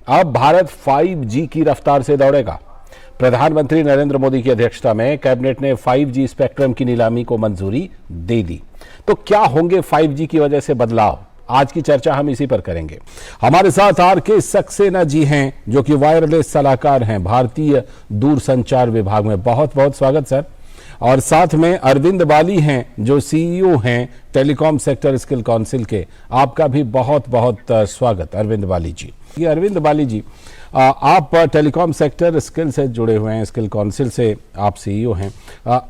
अब भारत 5G की रफ्तार से दौड़ेगा। प्रधानमंत्री नरेंद्र मोदी की अध्यक्षता में कैबिनेट ने 5G स्पेक्ट्रम की नीलामी को मंजूरी दे दी। तो क्या होंगे 5G की वजह से बदलाव? आज की चर्चा हम इसी पर करेंगे। हमारे साथ आर.के. सक्सेना जी हैं, जो कि वायरलेस सलाहकार हैं भारतीय दूरसंचार विभाग में। बहुत बहुत स्वागत सर। और साथ में अरविंद बाली हैं, जो सीईओ हैं टेलीकॉम सेक्टर स्किल काउंसिल के। आपका भी बहुत बहुत स्वागत अरविंद बाली जी। ये अरविंद बाली जी, आप टेलीकॉम सेक्टर स्किल से जुड़े हुए हैं, स्किल काउंसिल से आप सीईओ हैं।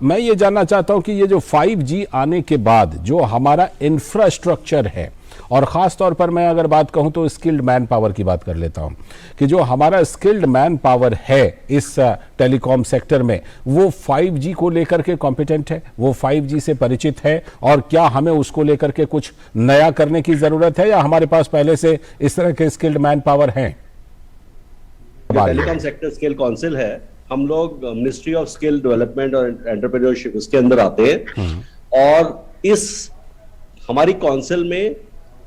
मैं ये जानना चाहता हूं कि ये जो 5G आने के बाद जो हमारा इंफ्रास्ट्रक्चर है, और ख़ास तौर पर मैं अगर बात कहूं तो स्किल्ड मैन पावर की बात कर लेता हूं, कि जो हमारा स्किल्ड मैन पावर है इस टेलीकॉम सेक्टर में, वो 5G को लेकर के कॉम्पिटेंट है, वो 5G से परिचित है, और क्या हमें उसको लेकर के कुछ नया करने की ज़रूरत है, या हमारे पास पहले से इस तरह के स्किल्ड मैन पावर हैं? टेलीकॉम सेक्टर स्किल काउंसिल है, हम लोग मिनिस्ट्री ऑफ स्किल डेवलपमेंट और एंटरप्रेन्योरशिप इसके अंदर आते हैं। और इस हमारी काउंसिल में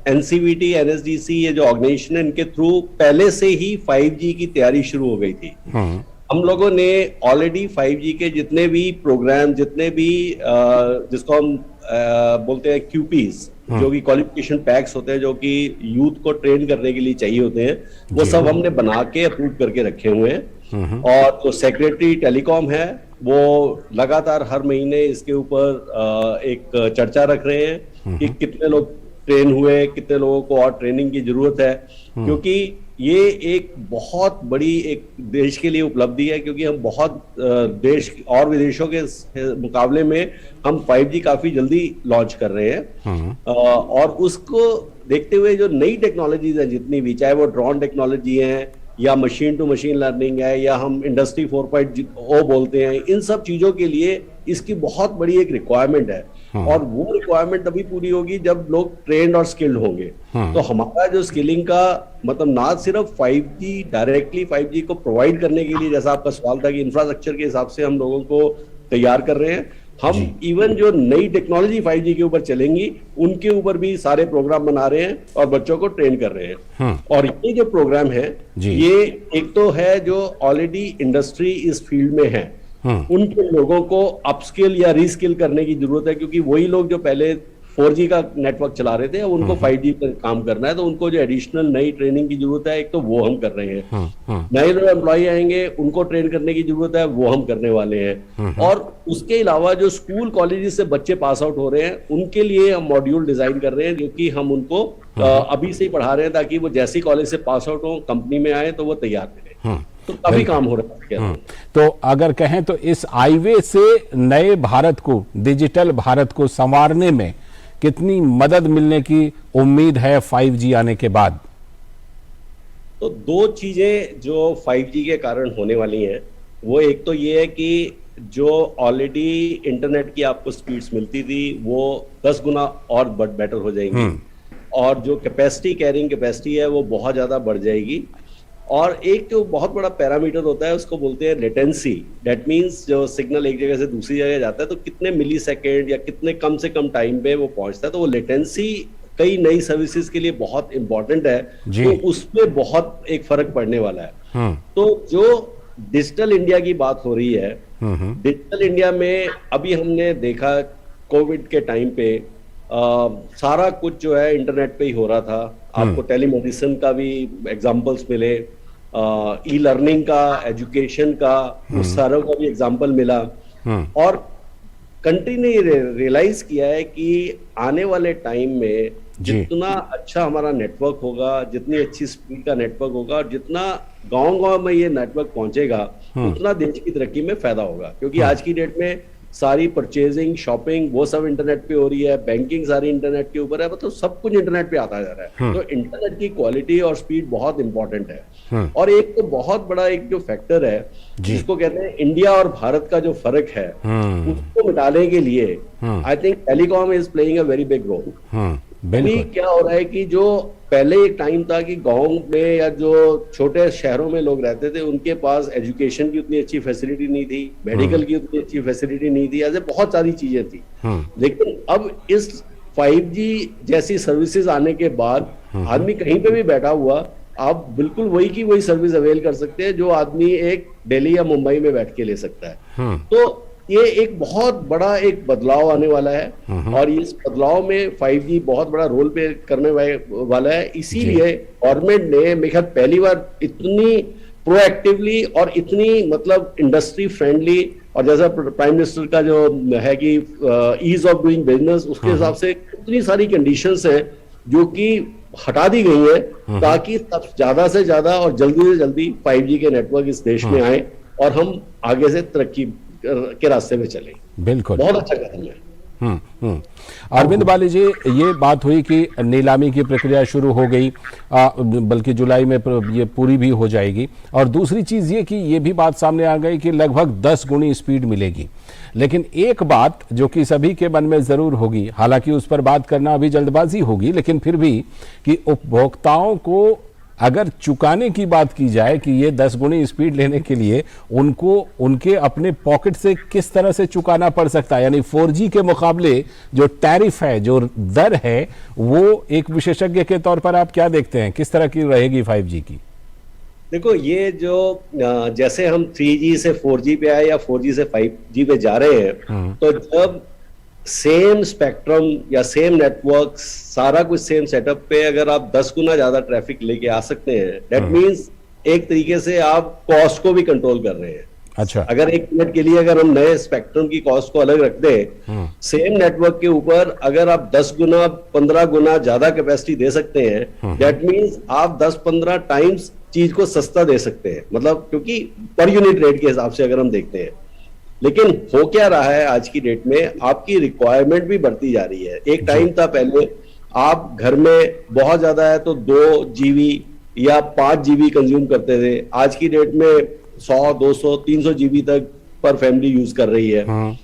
एनसीवीटी, एनएसडीसी, ये जो ऑर्गेनाइजेशन है, इनके थ्रू पहले से ही 5G की तैयारी शुरू हो गई थी। हम लोगों ने ऑलरेडी 5G के जितने भी प्रोग्राम, जितने भी जिसको हम बोलते हैं क्यूपीज, जो कि क्वालिफिकेशन पैक्स होते हैं, जो कि यूथ को ट्रेन करने के लिए चाहिए होते हैं, वो सब हमने बना के अप्रूव करके रखे हुए हैं। और जो सेक्रेटरी टेलीकॉम है, वो लगातार हर महीने इसके ऊपर एक चर्चा रख रहे हैं कि कितने लोग ट्रेन हुए, कितने लोगों को और ट्रेनिंग की जरूरत है। क्योंकि ये एक बहुत बड़ी एक देश के लिए उपलब्धि है, क्योंकि हम बहुत देश और विदेशों के मुकाबले में हम 5G काफी जल्दी लॉन्च कर रहे हैं। और उसको देखते हुए जो नई टेक्नोलॉजीज हैं जितनी भी, चाहे वो ड्रोन टेक्नोलॉजी है, या मशीन टू मशीन लर्निंग है, या हम इंडस्ट्री 4.0 बोलते हैं, इन सब चीजों के लिए इसकी बहुत बड़ी एक रिक्वायरमेंट है। और वो रिक्वायरमेंट तभी पूरी होगी जब लोग ट्रेंड और स्किल्ड होंगे। तो हमारा जो स्किलिंग का मतलब ना सिर्फ 5G डायरेक्टली 5G को प्रोवाइड करने के लिए, जैसा आपका सवाल था कि इंफ्रास्ट्रक्चर के हिसाब से हम लोगों को तैयार कर रहे हैं, हम इवन जो नई टेक्नोलॉजी 5G के ऊपर चलेंगी उनके ऊपर भी सारे प्रोग्राम बना रहे हैं और बच्चों को ट्रेन कर रहे हैं। और ये जो प्रोग्राम है, ये एक तो है जो ऑलरेडी इंडस्ट्री इस फील्ड में है, उनके लोगों को अपस्किल या रीस्किल करने की जरूरत है, क्योंकि वही लोग जो पहले 4G का नेटवर्क चला रहे थे, उनको 5G पर काम करना है, तो उनको जो एडिशनल नई ट्रेनिंग की जरूरत है, एक तो वो हम कर रहे हैं। नए जो एम्प्लॉय आएंगे उनको ट्रेन करने की जरूरत है, वो हम करने वाले हैं। और उसके अलावा जो स्कूल कॉलेजेस से बच्चे पास आउट हो रहे हैं, उनके लिए हम मॉड्यूल डिजाइन कर रहे हैं, जो कि हम उनको अभी से ही पढ़ा रहे हैं, ताकि वो जैसे कॉलेज से पास आउट हो, कंपनी में आए तो वो तैयार करें। तो काफी काम हो रहा है। तो अगर कहें तो इस हाईवे से नए भारत को, डिजिटल भारत को संवारने में कितनी मदद मिलने की उम्मीद है 5G आने के बाद? तो दो चीजें जो 5G के कारण होने वाली हैं, वो एक तो ये है कि जो ऑलरेडी इंटरनेट की आपको स्पीड्स मिलती थी, वो 10 गुना और बेटर हो जाएंगी। और जो कैपेसिटी, कैरिंग कैपेसिटी है, वो बहुत ज्यादा बढ़ जाएगी। और एक जो बहुत बड़ा पैरामीटर होता है, उसको बोलते हैं लेटेंसी। दैट मींस जो सिग्नल एक जगह से दूसरी जगह जाता है, तो कितने मिली सेकेंड या कितने कम से कम टाइम पे वो पहुंचता है। तो वो लेटेंसी कई नई सर्विसेज के लिए बहुत इंपॉर्टेंट है, तो उसमें बहुत एक फर्क पड़ने वाला है। तो जो डिजिटल इंडिया की बात हो रही है, डिजिटल इंडिया में अभी हमने देखा कोविड के टाइम पे सारा कुछ जो है इंटरनेट पे ही हो रहा था। आपको टेलीमेडिसिन का भी एग्जांपल्स मिले, ई लर्निंग का, एजुकेशन का, उस सारों का भी एग्जांपल मिला। और कंट्री ने रियलाइज किया है कि आने वाले टाइम में जितना अच्छा हमारा नेटवर्क होगा, जितनी अच्छी स्पीड का नेटवर्क होगा, और जितना गांव-गांव में ये नेटवर्क पहुंचेगा, उतना देश की तरक्की में फायदा होगा। क्योंकि आज की डेट में सारी परचेजिंग, शॉपिंग, वो सब इंटरनेट पे हो रही है, बैंकिंग सारी इंटरनेट के ऊपर है, मतलब सब कुछ इंटरनेट पे आता जा रहा है। तो इंटरनेट की क्वालिटी और स्पीड बहुत इंपॉर्टेंट है। और एक तो बहुत बड़ा एक जो फैक्टर है, जिसको कहते हैं इंडिया और भारत का जो फर्क है, उसको मिटाने के लिए I think telecom is playing a very big role. अभी क्या हो रहा है कि जो पहले एक टाइम था कि गांव में या जो छोटे शहरों में लोग रहते थे, उनके पास एजुकेशन की उतनी अच्छी फैसिलिटी नहीं थी, मेडिकल की उतनी अच्छी फैसिलिटी नहीं थी, ऐसे बहुत सारी चीजें थी। लेकिन अब इस 5G जैसी सर्विसेज आने के बाद आदमी कहीं पे भी बैठा हुआ आप बिल्कुल वही की वही सर्विस अवेल कर सकते हैं जो आदमी एक दिल्ली या मुंबई में बैठ के ले सकता है। तो ये एक बहुत बड़ा एक बदलाव आने वाला है और इस बदलाव में 5G बहुत बड़ा रोल प्ले करने वाला है। इसीलिए गवर्नमेंट ने मेरे ख्याल पहली बार इतनी प्रोएक्टिवली और इतनी मतलब इंडस्ट्री फ्रेंडली, और जैसा प्राइम मिनिस्टर का जो है कि ईज ऑफ डूइंग बिजनेस, उसके हिसाब से इतनी सारी कंडीशंस हैं जो कि हटा दी गई है ताकि सब ज्यादा से ज्यादा और जल्दी से जल्दी 5G के नेटवर्क इस देश में आए और हम आगे से तरक्की के रास्ते में चले। बिल्कुल, बहुत अच्छा कदम है। अरविंद बाली जी, ये बात हुई कि नीलामी की प्रक्रिया शुरू हो गई, बल्कि जुलाई में ये पूरी भी हो जाएगी। और दूसरी चीज ये कि ये भी बात सामने आ गई कि लगभग 10 गुनी स्पीड मिलेगी। लेकिन एक बात जो कि सभी के मन में जरूर होगी, हालांकि उस पर बात करना अभी जल्दबाजी होगी, लेकिन फिर भी कि उपभोक्ताओं को अगर चुकाने की बात की जाए कि ये 10 गुनी स्पीड लेने के लिए उनको उनके अपने पॉकेट से किस तरह से चुकाना पड़ सकता है, यानी 4G के मुकाबले जो टैरिफ है, जो दर है, वो एक विशेषज्ञ के तौर पर आप क्या देखते हैं, किस तरह की रहेगी 5G की? देखो, ये जो जैसे हम 3G से 4G पे आए या 4G से 5G पे जा रहे हैं, तो जब सेम स्पेक्ट्रम या सेम नेटवर्क, सारा कुछ सेम सेटअप पे अगर आप 10 गुना ज्यादा ट्रैफिक लेके आ सकते हैं, दैट मींस एक तरीके से आप कॉस्ट को भी कंट्रोल कर रहे हैं। अच्छा, अगर 1 मिनट के लिए अगर हम नए स्पेक्ट्रम की कॉस्ट को अलग रख दें, सेम नेटवर्क के ऊपर अगर आप 10 गुना 15 गुना ज्यादा कैपेसिटी दे सकते हैं, दैट मींस आप 10-15 टाइम्स चीज को सस्ता दे सकते हैं, मतलब क्योंकि पर यूनिट रेट के हिसाब से अगर हम देखते हैं। लेकिन हो क्या रहा है आज की डेट में, आपकी रिक्वायरमेंट भी बढ़ती जा रही है। एक टाइम था पहले आप घर में बहुत ज्यादा है तो 2 GB या 5 GB कंज्यूम करते थे, आज की डेट में 100, 200, 300 GB तक पर फैमिली यूज कर रही है।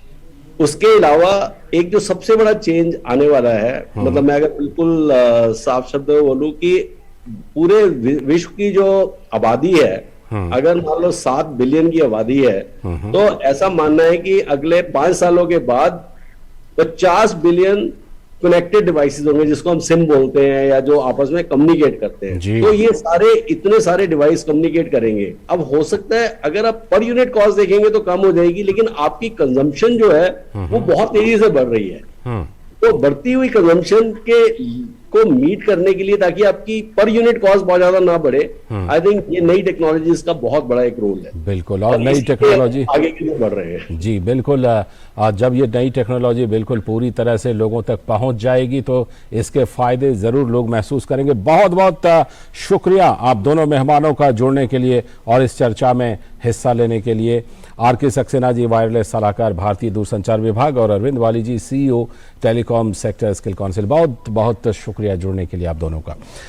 उसके अलावा एक जो सबसे बड़ा चेंज आने वाला है, मतलब मैं अगर बिल्कुल साफ शब्द में बोलूं कि पूरे विश्व की जो आबादी है, अगर मान लो 7 बिलियन की आबादी है, तो ऐसा मानना है कि अगले 5 सालों के बाद 50 बिलियन कनेक्टेड डिवाइसेस होंगे, जिसको हम सिम बोलते हैं या जो आपस में कम्युनिकेट करते हैं। तो ये सारे इतने सारे डिवाइस कम्युनिकेट करेंगे। अब हो सकता है अगर आप पर यूनिट कॉस्ट देखेंगे तो कम हो जाएगी, लेकिन आपकी कंजम्पशन जो है वो बहुत तेजी से बढ़ रही है। तो बढ़ती हुई कंजम्पशन को मीट करने के लिए, ताकि आपकी पर यूनिट कॉस्ट बहुत ज्यादा ना बढ़े, आई थिंक ये नई टेक्नोलॉजीज का बहुत बड़ा एक रोल है। बिल्कुल, और नई टेक्नोलॉजी आगे की बढ़ रहे हैं। जी बिल्कुल, जब ये नई टेक्नोलॉजी बिल्कुल पूरी तरह से लोगों तक पहुंच जाएगी तो इसके फायदे जरूर लोग महसूस करेंगे। बहुत बहुत शुक्रिया आप दोनों मेहमानों का जुड़ने के लिए और इस चर्चा में हिस्सा लेने के लिए। आर.के. सक्सेना जी, वायरलेस सलाहकार, भारतीय दूरसंचार विभाग, और अरविंद बाली जी, CEO telecom sector skill council, बहुत बहुत शुक्रिया जुड़ने के लिए आप दोनों का।